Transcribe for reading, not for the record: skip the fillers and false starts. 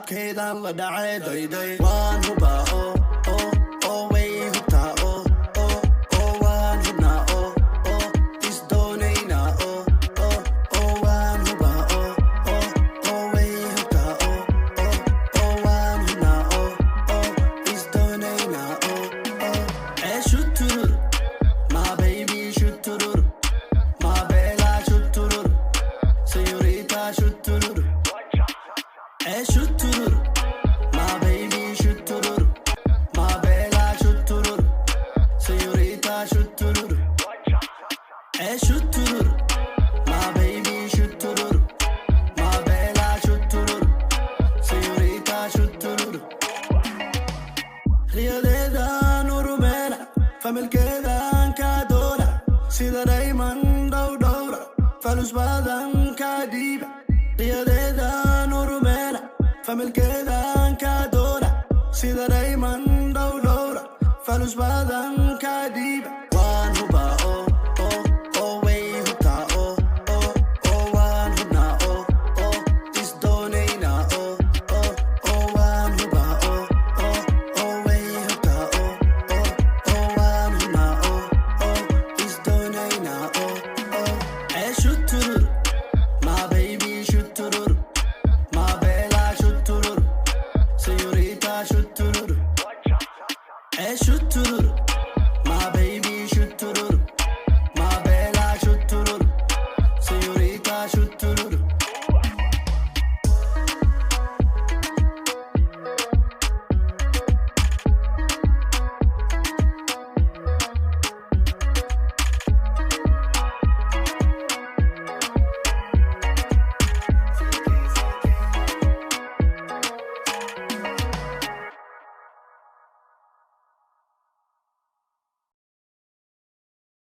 keedaan la dhacay dayday waan hubaa oo way hubtaa oo waan hubnaa oo isdoonaynaa oo waan hubaa oo way hubtaa oo waan hubnaa oo isdoonaynaa Shutururu my baby Shutururu my bella Shutururu señorita Shutururu Shutururu my baby Shutururu my bella Shutururu señorita Shutururu Shutururu my baby Shutururu my bella Shutururu señorita Shutururu riyadeedaan urumena familkeedaan kaa doona sida dhayman dhowdhowra falus badan kaa dhiiba riyadeedaan urumena familkeedaan kaa doona sida dhayman dhowdhowra falus badan kaa dhiiba waan hubaa oo way hubtaa oo waan hubnaa oo isdoonaynaa oo waan hubaa oo way hubtaa oo waan hubnaa oo isdoonaynaa Shutururu my baby Shutururu my bella Shutururu señorita Shutururu Shutururu